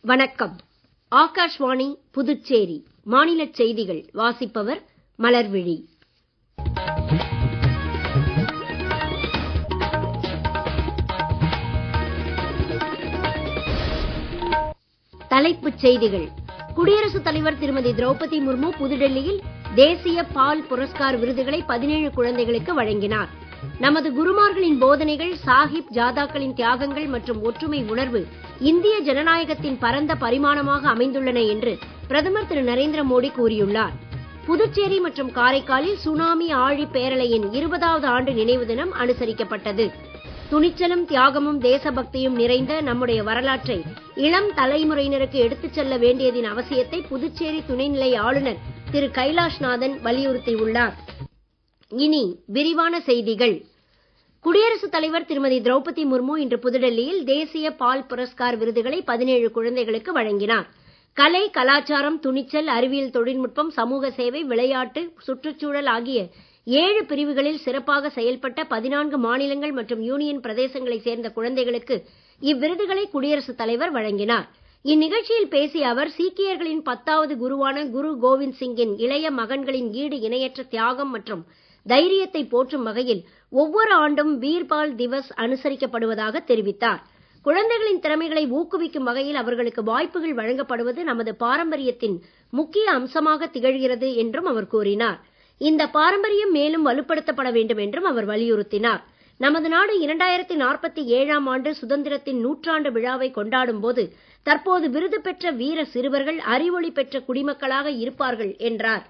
வணக்கம். ஆகாஷ்வாணி புதுச்சேரி மாநிலச் செய்திகள் வாசிப்பவர் மலர்விழி. தலைப்புச் செய்திகள். குடியரசுத் தலைவர் திருமதி திரௌபதி முர்மு புதுடெல்லியில் தேசிய பால் புரஸ்கார் விருதுகளை 17 குழந்தைகளுக்கு வழங்கினார். நமது குருமார்களின் போதனைகள், சாஹிப் ஜாதாக்களின் தியாகங்கள் மற்றும் ஒற்றுமை உணர்வு இந்திய ஜனநாயகத்தின் பரந்த பரிமாணமாக அமைந்துள்ளன என்று பிரதமர் திரு நரேந்திர மோடி கூறியுள்ளார். புதுச்சேரி மற்றும் காரைக்காலில் சுனாமி ஆழி பேரலையின் 20வது ஆண்டு நினைவு தினம் அனுசரிக்கப்பட்டது. துணிச்சலும் தியாகமும் தேசபக்தியும் நிறைந்த நம்முடைய வரலாற்றை இளம் தலைமுறையினருக்கு எடுத்துச் செல்ல வேண்டியதின் அவசியத்தை புதுச்சேரி துணைநிலை ஆளுநர் திரு கைலாஷ்நாதன் வலியுறுத்தியுள்ளார். இனி விரிவான செய்திகள். குடியரசுத் தலைவர் திருமதி திரௌபதி முர்மு இன்று புதுடெல்லியில் தேசிய பால் புரஸ்கார் விருதுகளை 17 குழந்தைகளுக்கு வழங்கினார். கலை, கலாச்சாரம், துணிச்சல், அறிவியல் தொழில்நுட்பம், சமூக சேவை, விளையாட்டு, சுற்றுச்சூழல் ஆகிய 7 பிரிவுகளில் சிறப்பாக செயல்பட்ட 14 மாநிலங்கள் மற்றும் யூனியன் பிரதேசங்களைச் சேர்ந்த குழந்தைகளுக்கு இவ்விருதுகளை குடியரசுத் தலைவர் வழங்கினார். இந்நிகழ்ச்சியில் பேசிய அவர், சீக்கியர்களின் 10வது குருவான குரு கோவிந்த் சிங்கின் இளைய மகன்களின் ஈடு இணையற்ற தியாகம் மற்றும் தைரியத்தை போற்றும் வகையில் ஒவ்வொரு ஆண்டும் வீர்பால் திவஸ் அனுசரிக்கப்படுவதாக தெரிவித்தார். குழந்தைகளின் திறமைகளை ஊக்குவிக்கும் வகையில் அவர்களுக்கு வாய்ப்புகள் வழங்கப்படுவது நமது பாரம்பரியத்தின் முக்கிய அம்சமாக திகழ்கிறது என்றும் அவர் கூறினார். இந்த பாரம்பரியம் மேலும் வலுப்படுத்தப்பட வேண்டும் என்றும் அவர் வலியுறுத்தினார். நமது நாடு 2047ஆம் ஆண்டு சுதந்திரத்தின் 100ஆண்டு விழாவை கொண்டாடும் போது தற்போது விருது பெற்ற வீர சிறுவர்கள் அறிவொளி பெற்ற குடிமக்களாக இருப்பார்கள் என்றார்.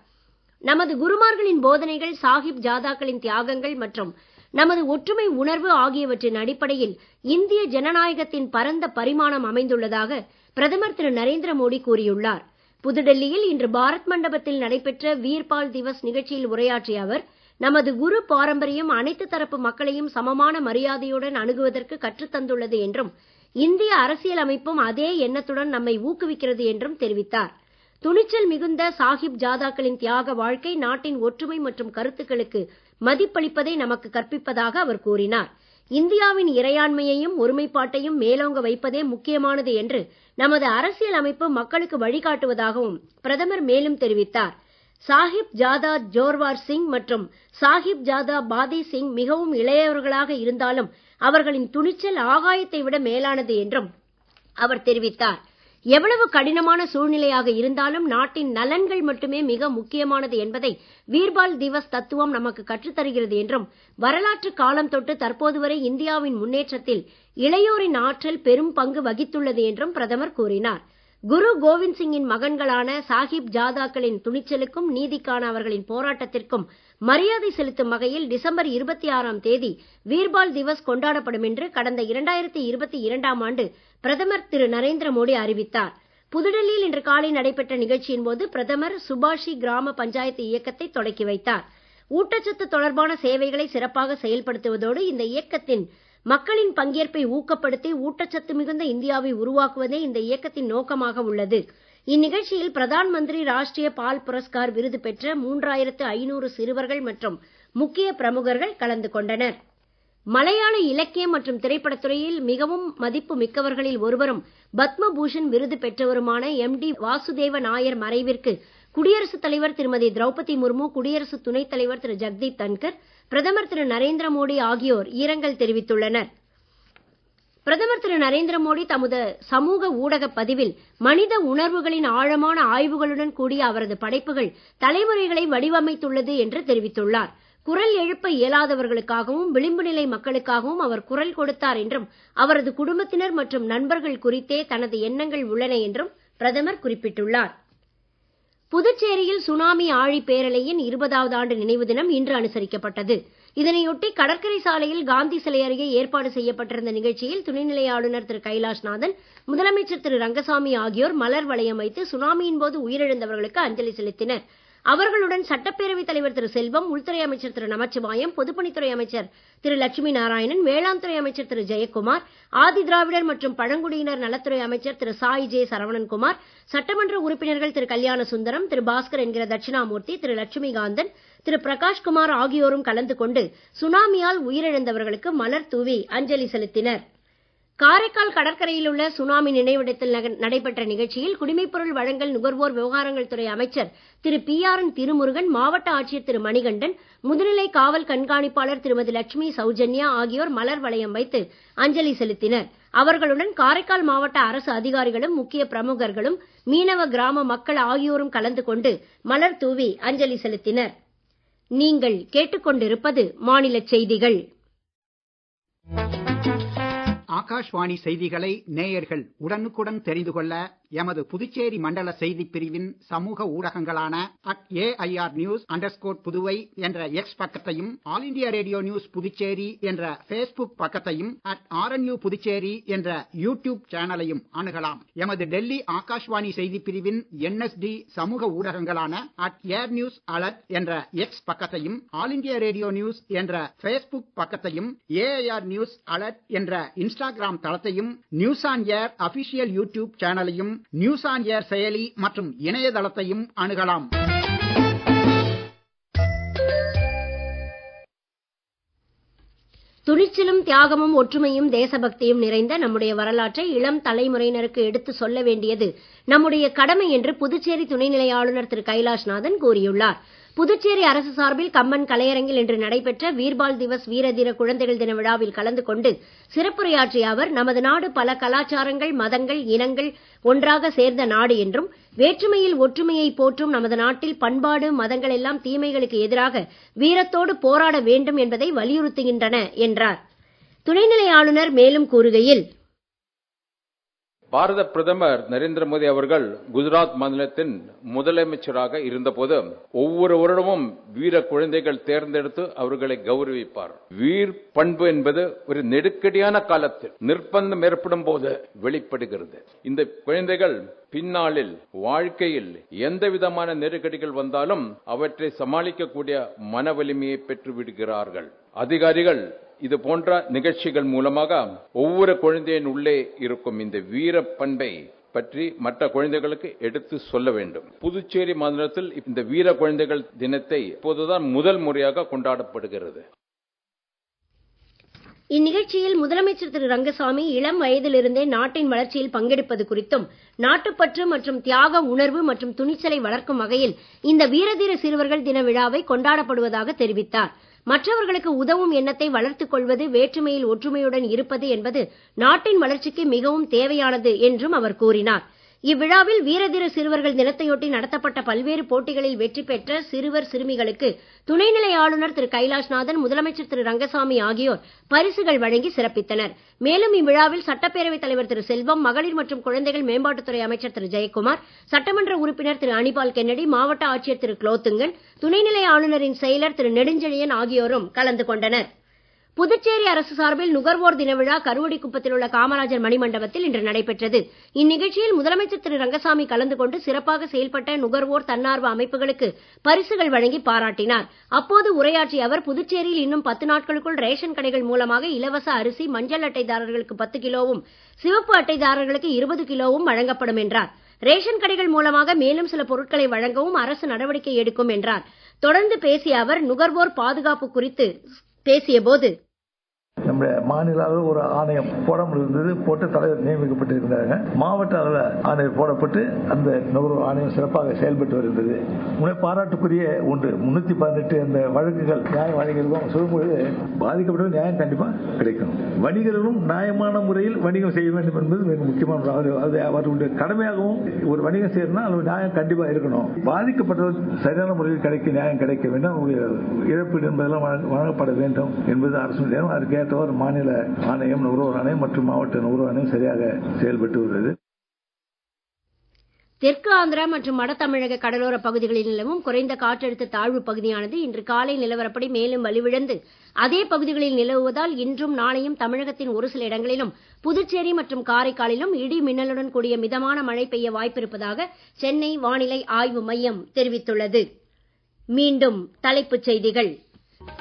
நமது குருமார்களின் போதனைகள், சாஹிப் ஜாதாக்களின் தியாகங்கள் மற்றும் நமது ஒற்றுமை உணர்வு ஆகியவற்றின் அடிப்படையில் இந்திய ஜனநாயகத்தின் பரந்த பரிமாணம் அமைந்துள்ளதாக பிரதமர் திரு நரேந்திர மோடி கூறியுள்ளார். புதுடெல்லியில் இன்று பாரத் மண்டபத்தில் நடைபெற்ற வீர்பால் திவஸ் நிகழ்ச்சியில் உரையாற்றிய அவர், நமது குரு பாரம்பரியம் அனைத்து தரப்பு மக்களையும் சமமான மரியாதையுடன் அணுகுவதற்கு கற்றுத் தந்துள்ளது என்றும், இந்திய அரசியல் அமைப்பும் அதே எண்ணத்துடன் நம்மை ஊக்குவிக்கிறது என்றும் தெரிவித்தார். துணிச்சல் மிகுந்த சாஹிப் ஜாதாக்களின் தியாக வாழ்க்கை நாட்டின் ஒற்றுமை மற்றும் கருத்துக்களுக்கு மதிப்பளிப்பதை நமக்கு கற்பிப்பதாக அவர் கூறினார். இந்தியாவின் இறையாண்மையையும் ஒருமைப்பாட்டையும் மேலோங்க வைப்பதே முக்கியமானது என்று நமது அரசியல் அமைப்பு மக்களுக்கு வழிகாட்டுவதாகவும் பிரதமர் மேலும் தெரிவித்தார். சாஹிப் ஜாதா ஜோர்வார் சிங் மற்றும் சாஹிப் ஜாதா பாதி சிங் மிகவும் இளையவர்களாக இருந்தாலும் அவர்களின் துணிச்சல் ஆகாயத்தை விட மேலானது என்றும் அவர் தெரிவித்தார். எவ்வளவு கடினமான சூழ்நிலையாக இருந்தாலும் நாட்டின் நலன்கள் மட்டுமே மிக முக்கியமானது என்பதை வீர்பால் திவஸ் தத்துவம் நமக்கு கற்றுத் தருகிறது என்றும், வரலாற்று காலம் தொட்டு தற்போது வரை இந்தியாவின் முன்னேற்றத்தில் இளையோரின் ஆற்றல் பெரும் பங்கு வகித்துள்ளது என்றும் பிரதமர் கூறினார். குரு கோவிந்த் சிங்கின் மகன்களான சாஹிப் ஜாதாக்களின் துணிச்சலுக்கும் நீதிக்கான அவர்களின் போராட்டத்திற்கும் மரியாதை செலுத்தும் வகையில் டிசம்பர் 26ஆம் தேதி வீர்பால் திவஸ் கொண்டாடப்படும் என்று கடந்த 2022ஆம் ஆண்டு பிரதமர் திரு நரேந்திர மோடி அறிவித்தார். புதுடெல்லியில் இன்று காலை நடைபெற்ற நிகழ்ச்சியின் போது பிரதமர் சுபாஷி கிராம பஞ்சாயத்து இயக்கத்தை தொடக்கி வைத்தார். ஊட்டச்சத்து தொடர்பான சேவைகளை சிறப்பாக செயல்படுத்துவதோடு இந்த இயக்கத்தின் மக்களின் பங்கேற்பை ஊக்கப்படுத்தி ஊட்டச்சத்து மிகுந்த இந்தியாவை உருவாக்குவதே இந்த இயக்கத்தின் நோக்கமாக உள்ளது. இந்நிகழ்ச்சியில் பிரதான் மந்திரி ராஷ்டிரிய பால் புரஸ்கார் விருது பெற்ற 3500 சிறுவர்கள் மற்றும் முக்கிய பிரமுகர்கள் கலந்து கொண்டனர். மலையாள இலக்கியம் மற்றும் திரைப்படத்துறையில் மிகவும் மதிப்பு மிக்கவர்களில் ஒருவரும் பத்ம பூஷன் விருது பெற்றவருமான MD வாசுதேவ நாயர் மறைவிற்கு குடியரசுத் தலைவர் திருமதி திரௌபதி முர்மு, குடியரசு துணைத் தலைவர் திரு ஜெகதீப் தன்கர், பிரதமர் திரு நரேந்திர மோடி ஆகியோர் இரங்கல் தெரிவித்துள்ளனர். பிரதமர் திரு நரேந்திர மோடி தமது சமூக ஊடக பதிவில் மனித உணர்வுகளின் ஆழமான ஆய்வுகளுடன் கூடிய அவரது படைப்புகள் தலைமுறைகளை வடிவமைத்துள்ளது என்று தெரிவித்துள்ளார். குரல் எழுப்ப இயலாதவர்களுக்காகவும் விளிம்பு நிலை மக்களுக்காகவும் அவர் குரல் கொடுத்தார் என்றும், அவரது குடும்பத்தினர் மற்றும் நண்பர்கள் குறித்தே தனது எண்ணங்கள் உள்ளன என்றும் பிரதமர் குறிப்பிட்டுள்ளார். புதுச்சேரியில் சுனாமி ஆழி பேரலையின் 20வது ஆண்டு நினைவு தினம் இன்று அனுசரிக்கப்பட்டது. இதனையொட்டி கடற்கரை சாலையில் காந்தி சிலை அருகே ஏற்பாடு செய்யப்பட்டிருந்த நிகழ்ச்சியில் துணைநிலை ஆளுநர் திரு கைலாஷ்நாதன், முதலமைச்சர் திரு ரங்கசாமி ஆகியோர் மலர் வளையம் வைத்து சுனாமியின் போது உயிரிழந்தவர்களுக்கு அஞ்சலி செலுத்தினர். அவர்களுடன் சட்டப்பேரவைத் தலைவர் திரு செல்வம், உள்துறை அமைச்சர் திரு நமச்சிவாயம், பொதுப்பணித்துறை அமைச்சர் திரு லட்சுமி நாராயணன், வேளாண் துறை அமைச்சர் திரு ஜெயக்குமார், ஆதி திராவிடர் மற்றும் பழங்குடியினர் நலத்துறை அமைச்சர் திரு சாய் ஜே சரவணன்குமார், சட்டமன்ற உறுப்பினர்கள் திரு கல்யாண சுந்தரம், திரு பாஸ்கர் என்கிற தட்சிணாமூர்த்தி, திரு லட்சுமிகாந்தன், திரு பிரகாஷ்குமார் ஆகியோரும் கலந்து கொண்டு சுனாமியால் உயிரிழந்தவர்களுக்கு மலர் தூவி அஞ்சலி செலுத்தினர். காரைக்கால் கடற்கரையில் உள்ள சுனாமி நினைவிடத்தில் நடைபெற்ற நிகழ்ச்சியில் குடிமைப்பொருள் வழங்கல் நுகர்வோர் விவகாரங்கள் துறை அமைச்சர் திரு PR திருமுருகன், மாவட்ட ஆட்சியர் திரு மணிகண்டன், முதுநிலை காவல் கண்காணிப்பாளர் திருமதி லட்சுமி சௌஜன்யா ஆகியோர் மலர் வளையம் வைத்து அஞ்சலி செலுத்தினர். அவர்களுடன் காரைக்கால் மாவட்ட அரசு அதிகாரிகளும் முக்கிய பிரமுகர்களும் மீனவ கிராம மக்கள் ஆகியோரும் கலந்து கொண்டு மலர் தூவி அஞ்சலி செலுத்தினர். நீங்கள் கேட்டுக்கொண்டிருப்பது மாநில செய்திகள். ஆகாஷ்வாணி செய்திகளை நேயர்கள் உடனுக்குடன் தெரிந்து கொள்ள எமது புதுச்சேரி மண்டல செய்திப் பிரிவின் சமூக ஊடகங்களான @AIRnews_புதுவை என்ற எக்ஸ் பக்கத்தையும், all India radio news Puducherry என்ற Facebook பக்கத்தையும், @RNU புதுச்சேரி என்ற யூடியூப் சேனலையும் அணுகலாம். எமது டெல்லி ஆகாஷ்வாணி செய்திப் பிரிவின் NSD சமூக ஊடகங்களான @AirNewsAlert என்ற எக்ஸ் பக்கத்தையும், ஆல் இண்டியா ரேடியோ நியூஸ் என்ற Facebook பக்கத்தையும், AIR நியூஸ் அலர்ட் என்ற இன்ஸ்டாகிராம் தளத்தையும், news on air official YouTube சேனலையும், நியூஸ் ஆன் ஏர் செயலி மற்றும் இணையதளத்தையும் அணுகலாம். துணிச்சலும் தியாகமும் ஒற்றுமையும் தேசபக்தியும் நிறைந்த நம்முடைய வரலாற்றை இளம் தலைமுறையினருக்கு எடுத்து சொல்ல வேண்டியது நம்முடைய கடமை என்று புதுச்சேரி துணைநிலை ஆளுநர் திரு கைலாஷ்நாதன் கூறியுள்ளார். புதுச்சேரி அரசு சார்பில் கம்பன் கலையரங்கில் இன்று நடைபெற்ற வீர்பால் திவஸ் வீரதீர குழந்தைகள் தின விழாவில் கலந்து கொண்டு சிறப்புரையாற்றிய அவர், நமது நாடு பல கலாச்சாரங்கள், மதங்கள், இனங்கள் ஒன்றாக சேர்ந்த நாடு என்றும், வேற்றுமையில் ஒற்றுமையை போற்றும் நமது நாட்டில் பண்பாடு, மதங்கள் எல்லாம் தீமைகளுக்கு எதிராக வீரத்தோடு போராட வேண்டும் என்பதை வலியுறுத்துகின்றன என்றார். துணைநிலை ஆளுநர் மேலும் கூறுகையில், பாரத பிரதமர் நரேந்திர மோடி அவர்கள் குஜராத் மாநிலத்தின் முதலமைச்சராக இருந்தபோது ஒவ்வொரு வருடமும் வீர குழந்தைகள் தேர்ந்தெடுத்து அவர்களை கௌரவிப்பார். வீர் பண்பு என்பது ஒரு நெருக்கடியான காலத்தில் நிர்பந்தம் ஏற்படும் போது வெளிப்படுகிறது. இந்த குழந்தைகள் பின்னாளில் வாழ்க்கையில் எந்த விதமான நெருக்கடிகள் வந்தாலும் அவற்றை சமாளிக்கக்கூடிய மன வலிமையை பெற்று விடுகிறார்கள். அதிகாரிகள் இது போன்ற நிகழ்ச்சிகள் மூலமாக ஒவ்வொரு குழந்தையின் உள்ளே இருக்கும் இந்த வீர பண்பை பற்றி மற்ற குழந்தைகளுக்கு எடுத்து சொல்ல வேண்டும். புதுச்சேரி மாநிலத்தில் இந்த வீர குழந்தைகள் தினத்தை இப்போதுதான் முதல் முறையாக கொண்டாடப்படுகிறது. இந்நிகழ்ச்சியில் முதலமைச்சர் திரு ரங்கசாமி இளம் வயதிலிருந்தே நாட்டின் வளர்ச்சியில் பங்கெடுப்பது குறித்தும், நாட்டுப்பற்று மற்றும் தியாக உணர்வு மற்றும் துணிச்சலை வளர்க்கும் வகையில் இந்த வீரதீர சிறுவர்கள் தின விழாவை கொண்டாடப்படுவதாக தெரிவித்தார். மற்றவர்களுக்கு உதவும் எண்ணத்தை வளர்த்துக் கொள்வது, வேற்றுமையில் ஒற்றுமையுடன் இருப்பது என்பது நாட்டின் வளர்ச்சிக்கு மிகவும் தேவையானது என்றும் அவர் கூறினார். இவ்விழாவில் வீரதீர சிறுவர்கள் தினத்தையொட்டி நடத்தப்பட்ட பல்வேறு போட்டிகளில் வெற்றி பெற்ற சிறுவர் சிறுமிகளுக்கு துணைநிலை ஆளுநர் திரு கைலாஷ்நாதன், முதலமைச்சர் திரு ரங்கசாமி ஆகியோர் பரிசுகள் வழங்கி சிறப்பித்தனர். மேலும் இவ்விழாவில் சட்டப்பேரவைத் தலைவர் திரு செல்வம், மகளிர் மற்றும் குழந்தைகள் மேம்பாட்டுத்துறை அமைச்சர் திரு ஜெயக்குமார், சட்டமன்ற உறுப்பினர் திரு அனிபால் கென்னடி, மாவட்ட ஆட்சியர் திரு குலோத்துங்கன், துணைநிலை ஆளுநரின் செயலர் திரு நெடுஞ்செழியன் ஆகியோரும் கலந்து கொண்டனர். புதுச்சேரி அரசு சார்பில் நுகர்வோர் தின விழா கருவடிக்குப்பத்தில் உள்ள காமராஜர் மணிமண்டபத்தில் இன்று நடைபெற்றது. இந்நிகழ்ச்சியில் முதலமைச்சர் திரு ரங்கசாமி கலந்து கொண்டு சிறப்பாக செயல்பட்ட நுகர்வோர் தன்னார்வ அமைப்புகளுக்கு பரிசுகள் வழங்கி பாராட்டினார். அப்போது உரையாற்றிய அவர், புதுச்சேரியில் இன்னும் 10 நாட்களுக்குள் ரேஷன் கடைகள் மூலமாக இலவச அரிசி மஞ்சள் அட்டைதாரர்களுக்கு 10 கிலோவும், சிவப்பு அட்டைதாரர்களுக்கு 20 கிலோவும் வழங்கப்படும் என்றார். ரேஷன் கடைகள் மூலமாக மேலும் சில பொருட்களை வழங்கவும் அரசு நடவடிக்கை எடுக்கும் என்றார். தொடர்ந்து பேசிய அவர், நுகர்வோர் பாதுகாப்பு குறித்து பேசிய போது, நம்முடைய மாநில அளவில் ஒரு ஆணையம் போடாமல் இருந்தது, போட்டு தலைவர் நியமிக்கப்பட்டிருக்கிறாங்க. மாவட்ட அளவில் ஆணையம் போடப்பட்டு அந்த நுகர்வோர் ஆணையம் சிறப்பாக செயல்பட்டு வருகிறது. உண்மை பாராட்டுக்குரிய ஒன்று. 318 அந்த வழக்குகள் நியாய வணிகர்களும் சொல்லும்போது பாதிக்கப்பட்ட நியாயம் கண்டிப்பாக கிடைக்கும். வணிகர்களும் நியாயமான முறையில் வணிகம் செய்ய வேண்டும் என்பது மிக முக்கியமான. அது அவர்களுடைய கடமையாகவும் ஒரு வணிகம் செய்யணும்னா அது நியாயம் கண்டிப்பாக இருக்கணும். பாதிக்கப்பட்டவர் சரியான முறையில் நியாயம் கிடைக்க வேண்டும். அவருடைய இழப்பீடு என்பதெல்லாம் வழங்கப்பட வேண்டும் என்பது அரசு. அதுக்கு ஏற்றவாறு மாநில ஆணையம், நுகர்வோர் ஆணையம் மற்றும் மாவட்ட நுகர்வோர் ஆணையம் சரியாக செயல்பட்டு வருகிறது. தெற்கு ஆந்திரா மற்றும் வட தமிழக கடலோர பகுதிகளில் நிலவும் குறைந்த காற்றழுத்த தாழ்வு பகுதியானது இன்று காலை நிலவரப்படி மேலும் வலுவிழந்து அதே பகுதிகளில் நிலவுவதால் இன்றும் நாளையும் தமிழகத்தின் ஒரு சில இடங்களிலும், புதுச்சேரி மற்றும் காரைக்காலிலும் இடி மின்னலுடன் கூடிய மிதமான மழை பெய்ய வாய்ப்பிருப்பதாக சென்னை வானிலை ஆய்வு மையம் தெரிவித்துள்ளது. மீண்டும் தலைப்புச் செய்திகள்.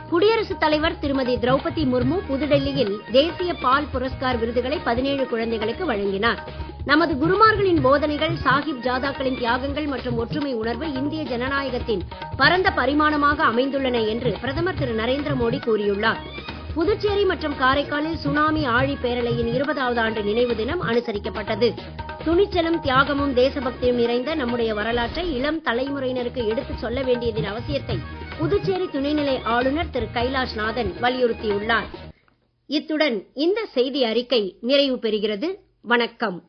குடியரசுத் தலைவர் திருமதி திரௌபதி முர்மு புதுடெல்லியில் தேசிய பால் புரஸ்கார் விருதுகளை 17 குழந்தைகளுக்கு வழங்கினார். நமது குருமார்களின் போதனைகள், சாஹிப் ஜாதாக்களின் தியாகங்கள் மற்றும் ஒற்றுமை உணர்வு இந்திய ஜனநாயகத்தின் பரந்த பரிமாணமாக அமைந்துள்ளன என்று பிரதமர் திரு நரேந்திர மோடி கூறியுள்ளார். புதுச்சேரி மற்றும் காரைக்காலில் சுனாமி ஆழி பேரலையின் 20வது ஆண்டு நினைவு தினம் அனுசரிக்கப்பட்டது. துணிச்சலும் தியாகமும் தேசபக்தியும் நிறைந்த நம்முடைய வரலாற்றை இளம் தலைமுறையினருக்கு எடுத்துச் சொல்ல வேண்டியதன் அவசியத்தை புதுச்சேரி துணைநிலை ஆளுநர் திரு கைலாஷ்நாதன் வலியுறுத்தியுள்ளார். இத்துடன் இந்த செய்தி அறிக்கை நிறைவு பெறுகிறது. வணக்கம்.